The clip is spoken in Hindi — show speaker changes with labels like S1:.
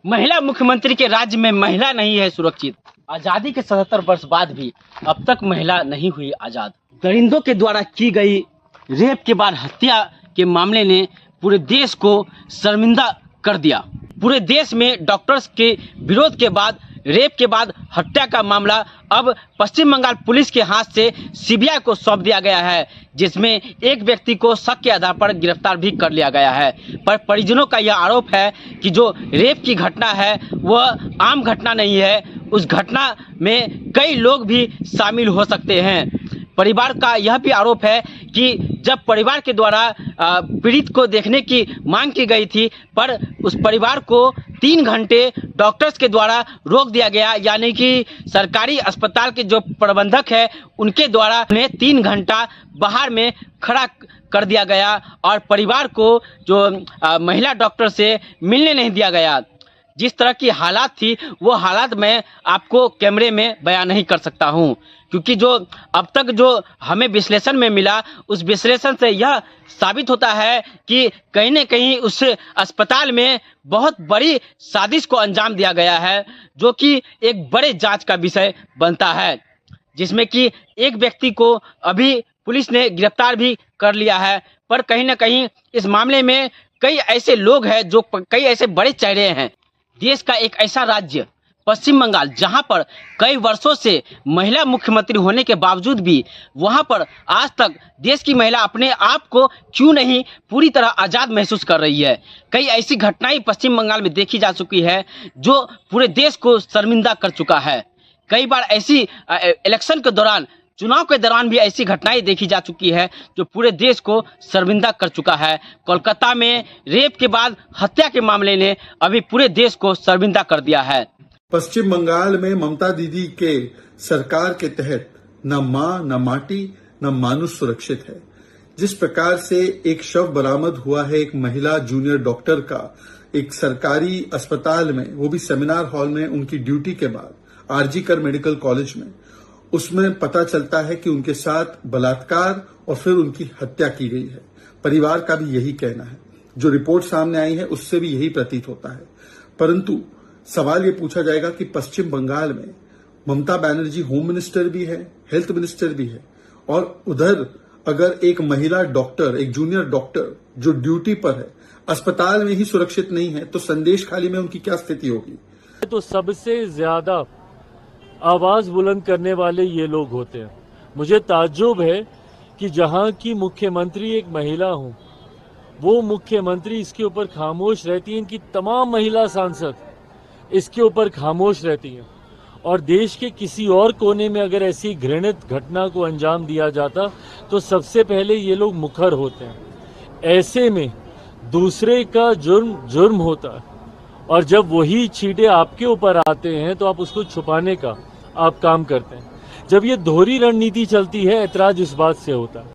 S1: महिला मुख्यमंत्री के राज्य में महिला नहीं है सुरक्षित। आजादी के 77 वर्ष बाद भी अब तक महिला नहीं हुई आजाद। दरिंदों के द्वारा की गई रेप के बाद हत्या के मामले ने पूरे देश को शर्मिंदा कर दिया। पूरे देश में डॉक्टर्स के विरोध के बाद रेप के बाद हत्या का मामला अब पश्चिम बंगाल पुलिस के हाथ से सीबीआई को सौंप दिया गया है, जिसमें एक व्यक्ति को शक के आधार पर गिरफ्तार भी कर लिया गया है। पर परिजनों का यह आरोप है कि जो रेप की घटना है वह आम घटना नहीं है, उस घटना में कई लोग भी शामिल हो सकते हैं। परिवार का यह भी आरोप है कि जब परिवार के द्वारा पीड़ित को देखने की मांग की गई थी, पर उस परिवार को 3 घंटे डॉक्टर्स के द्वारा रोक दिया गया, यानी कि सरकारी अस्पताल के जो प्रबंधक है उनके द्वारा उन्हें 3 घंटा बाहर में खड़ा कर दिया गया और परिवार को जो महिला डॉक्टर से मिलने नहीं दिया गया। जिस तरह की हालात थी वो हालात मैं आपको कैमरे में बयान नहीं कर सकता हूं, क्योंकि जो अब तक जो हमें विश्लेषण में मिला उस विश्लेषण से यह साबित होता है कि कहीं न कहीं उस अस्पताल में बहुत बड़ी साजिश को अंजाम दिया गया है, जो कि एक बड़े जांच का विषय बनता है, जिसमें कि एक व्यक्ति को अभी पुलिस ने गिरफ्तार भी कर लिया है। पर कहीं न कहीं इस मामले में कई ऐसे लोग हैं, जो कई ऐसे बड़े चेहरे हैं। देश का एक ऐसा राज्य पश्चिम बंगाल जहां पर कई वर्षों से महिला मुख्यमंत्री होने के बावजूद भी वहां पर आज तक देश की महिला अपने आप को क्यों नहीं पूरी तरह आज़ाद महसूस कर रही है। कई ऐसी घटनाएं पश्चिम बंगाल में देखी जा चुकी है जो पूरे देश को शर्मिंदा कर चुका है। कई बार ऐसी इलेक्शन के दौरान, चुनाव के दौरान भी ऐसी घटनाएं देखी जा चुकी है जो पूरे देश को शर्मिंदा कर चुका है। कोलकाता में रेप के बाद हत्या के मामले ने अभी पूरे देश को शर्मिंदा कर दिया है।
S2: पश्चिम बंगाल में ममता दीदी के सरकार के तहत न मां, न माटी, न मानुष सुरक्षित है। जिस प्रकार से एक शव बरामद हुआ है एक महिला जूनियर डॉक्टर का एक सरकारी अस्पताल में, वो भी सेमिनार हॉल में उनकी ड्यूटी के बाद आरजी कर मेडिकल कॉलेज में, उसमें पता चलता है कि उनके साथ बलात्कार और फिर उनकी हत्या की गई है। परिवार का भी यही कहना है, जो रिपोर्ट सामने आई है उससे भी यही प्रतीत होता है। परंतु सवाल ये पूछा जाएगा कि पश्चिम बंगाल में ममता बनर्जी होम मिनिस्टर भी है, हेल्थ मिनिस्टर भी है, और उधर अगर एक महिला डॉक्टर, एक जूनियर डॉक्टर जो ड्यूटी पर है, अस्पताल में ही सुरक्षित नहीं है, तो संदेश खाली में उनकी क्या स्थिति होगी।
S3: तो सबसे ज्यादा आवाज बुलंद करने वाले ये लोग होते हैं। मुझे ताज्जुब है कि जहां की मुख्यमंत्री एक महिला हो, वो मुख्यमंत्री इसके ऊपर खामोश रहती है। इनकी तमाम महिला सांसद इसके ऊपर खामोश रहती हैं, और देश के किसी और कोने में अगर ऐसी घृणित घटना को अंजाम दिया जाता तो सबसे पहले ये लोग मुखर होते हैं। ऐसे में दूसरे का जुर्म होता है, और जब वही छींटे आपके ऊपर आते हैं तो आप उसको छुपाने का आप काम करते हैं। जब ये दोहरी रणनीति चलती है, ऐतराज इस बात से होता है।